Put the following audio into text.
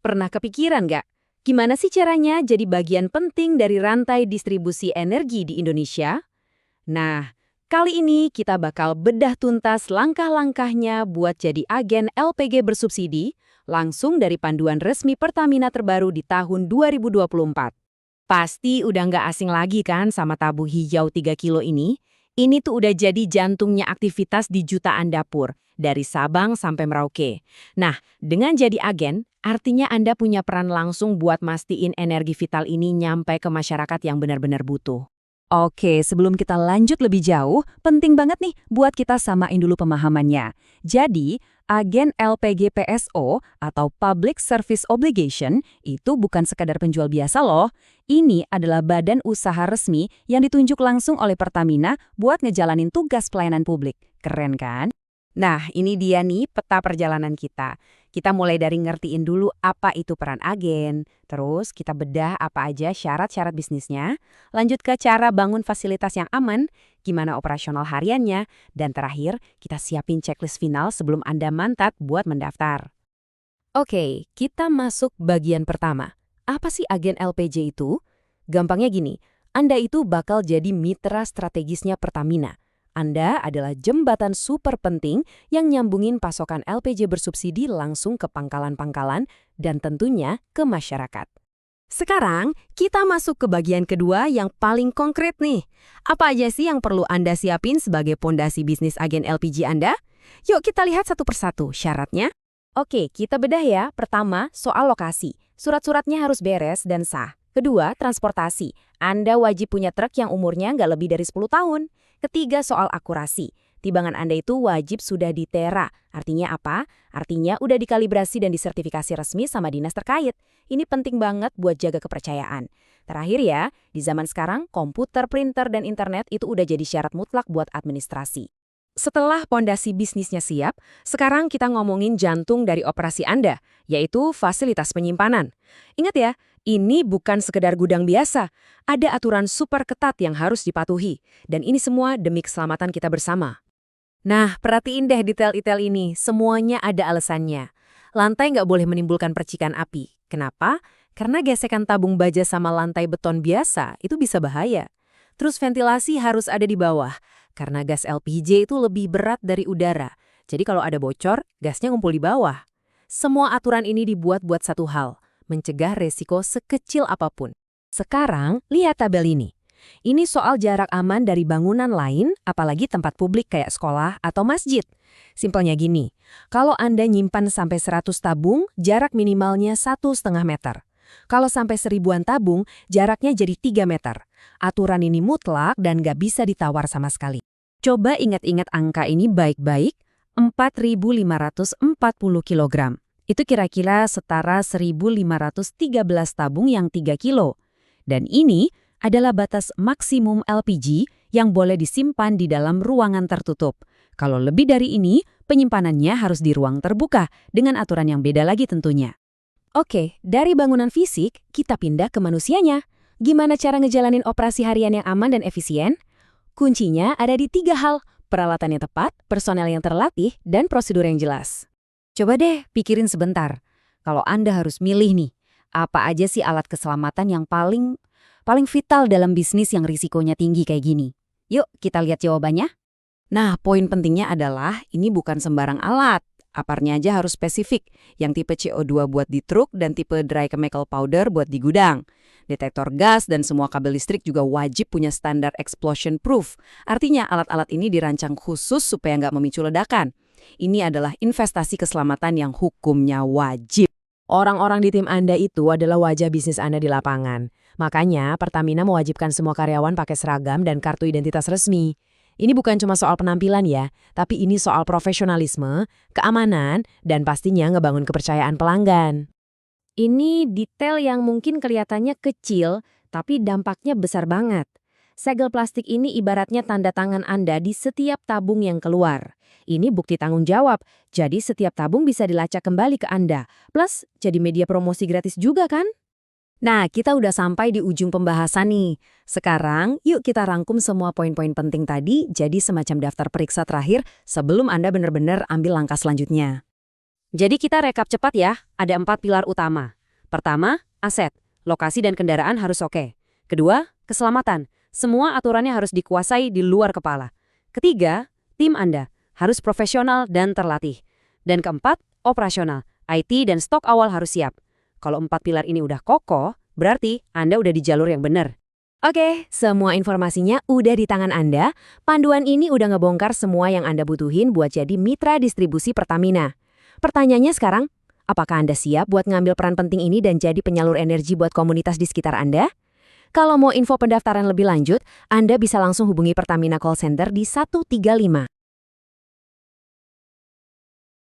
Pernah kepikiran nggak? Gimana sih caranya jadi bagian penting dari rantai distribusi energi di Indonesia? Nah, kali ini kita bakal bedah tuntas langkah-langkahnya buat jadi agen LPG bersubsidi langsung dari panduan resmi Pertamina terbaru di tahun 2024. Pasti udah nggak asing lagi kan sama tabung hijau 3 kilo ini? Ini tuh udah jadi jantungnya aktivitas di jutaan dapur, dari Sabang sampai Merauke. Nah, dengan jadi agen, artinya Anda punya peran langsung buat mastiin energi vital ini nyampe ke masyarakat yang benar-benar butuh. Oke, sebelum kita lanjut lebih jauh, penting banget nih buat kita samain dulu pemahamannya. Jadi, agen LPG PSO atau Public Service Obligation itu bukan sekadar penjual biasa loh. Ini adalah badan usaha resmi yang ditunjuk langsung oleh Pertamina buat ngejalanin tugas pelayanan publik. Keren kan? Nah, ini dia nih peta perjalanan kita. Kita mulai dari ngertiin dulu apa itu peran agen, terus kita bedah apa aja syarat-syarat bisnisnya, lanjut ke cara bangun fasilitas yang aman, gimana operasional hariannya, dan terakhir kita siapin checklist final sebelum Anda mantap buat mendaftar. Oke, kita masuk bagian pertama. Apa sih agen LPG itu? Gampangnya gini, Anda itu bakal jadi mitra strategisnya Pertamina. Anda adalah jembatan super penting yang nyambungin pasokan LPG bersubsidi langsung ke pangkalan-pangkalan dan tentunya ke masyarakat. Sekarang, kita masuk ke bagian kedua yang paling konkret nih. Apa aja sih yang perlu Anda siapin sebagai pondasi bisnis agen LPG Anda? Yuk kita lihat satu persatu syaratnya. Oke, kita bedah ya. Pertama, soal lokasi. Surat-suratnya harus beres dan sah. Kedua, transportasi. Anda wajib punya truk yang umurnya nggak lebih dari 10 tahun. Ketiga, soal akurasi. Timbangan Anda itu wajib sudah ditera. Artinya apa? Artinya udah dikalibrasi dan disertifikasi resmi sama dinas terkait. Ini penting banget buat jaga kepercayaan. Terakhir ya, di zaman sekarang komputer, printer, dan internet itu udah jadi syarat mutlak buat administrasi. Setelah pondasi bisnisnya siap, sekarang kita ngomongin jantung dari operasi Anda, yaitu fasilitas penyimpanan. Ingat ya, ini bukan sekedar gudang biasa. Ada aturan super ketat yang harus dipatuhi, dan ini semua demi keselamatan kita bersama. Nah, perhatiin deh detail-detail ini, semuanya ada alasannya. Lantai nggak boleh menimbulkan percikan api. Kenapa? Karena gesekan tabung baja sama lantai beton biasa itu bisa bahaya. Terus ventilasi harus ada di bawah, karena gas LPG itu lebih berat dari udara. Jadi kalau ada bocor, gasnya ngumpul di bawah. Semua aturan ini dibuat buat satu hal, mencegah resiko sekecil apapun. Sekarang, lihat tabel ini. Ini soal jarak aman dari bangunan lain, apalagi tempat publik kayak sekolah atau masjid. Simpelnya gini, kalau Anda nyimpan sampai 100 tabung, jarak minimalnya 1,5 meter. Kalau sampai 1000-an tabung, jaraknya jadi 3 meter. Aturan ini mutlak dan nggak bisa ditawar sama sekali. Coba ingat-ingat angka ini baik-baik, 4.540 kg. Itu kira-kira setara 1.513 tabung yang 3 kilo. Dan ini adalah batas maksimum LPG yang boleh disimpan di dalam ruangan tertutup. Kalau lebih dari ini, penyimpanannya harus di ruang terbuka dengan aturan yang beda lagi tentunya. Oke, dari bangunan fisik, kita pindah ke manusianya. Gimana cara ngejalanin operasi harian yang aman dan efisien? Kuncinya ada di 3 hal, peralatan yang tepat, personel yang terlatih, dan prosedur yang jelas. Coba deh pikirin sebentar. Kalau Anda harus milih nih, apa aja sih alat keselamatan yang paling vital dalam bisnis yang risikonya tinggi kayak gini? Yuk kita lihat jawabannya. Nah, poin pentingnya adalah ini bukan sembarang alat. Aparnya aja harus spesifik, yang tipe CO2 buat di truk dan tipe dry chemical powder buat di gudang. Detektor gas dan semua kabel listrik juga wajib punya standar explosion proof. Artinya alat-alat ini dirancang khusus supaya nggak memicu ledakan. Ini adalah investasi keselamatan yang hukumnya wajib. Orang-orang di tim Anda itu adalah wajah bisnis Anda di lapangan. Makanya Pertamina mewajibkan semua karyawan pakai seragam dan kartu identitas resmi. Ini bukan cuma soal penampilan ya, tapi ini soal profesionalisme, keamanan, dan pastinya ngebangun kepercayaan pelanggan. Ini detail yang mungkin kelihatannya kecil, tapi dampaknya besar banget. Segel plastik ini ibaratnya tanda tangan Anda di setiap tabung yang keluar. Ini bukti tanggung jawab, jadi setiap tabung bisa dilacak kembali ke Anda. Plus, jadi media promosi gratis juga kan? Nah, kita udah sampai di ujung pembahasan nih. Sekarang, yuk kita rangkum semua poin-poin penting tadi jadi semacam daftar periksa terakhir sebelum Anda benar-benar ambil langkah selanjutnya. Jadi kita rekap cepat ya, ada 4 pilar utama. Pertama, aset, lokasi dan kendaraan harus oke. Kedua, keselamatan, semua aturannya harus dikuasai di luar kepala. Ketiga, tim Anda harus profesional dan terlatih. Dan keempat, operasional, IT dan stok awal harus siap. Kalau 4 pilar ini udah kokoh, berarti Anda udah di jalur yang benar. Oke, semua informasinya udah di tangan Anda. Panduan ini udah ngebongkar semua yang Anda butuhin buat jadi mitra distribusi Pertamina. Pertanyaannya sekarang, apakah Anda siap buat ngambil peran penting ini dan jadi penyalur energi buat komunitas di sekitar Anda? Kalau mau info pendaftaran lebih lanjut, Anda bisa langsung hubungi Pertamina Call Center di 135.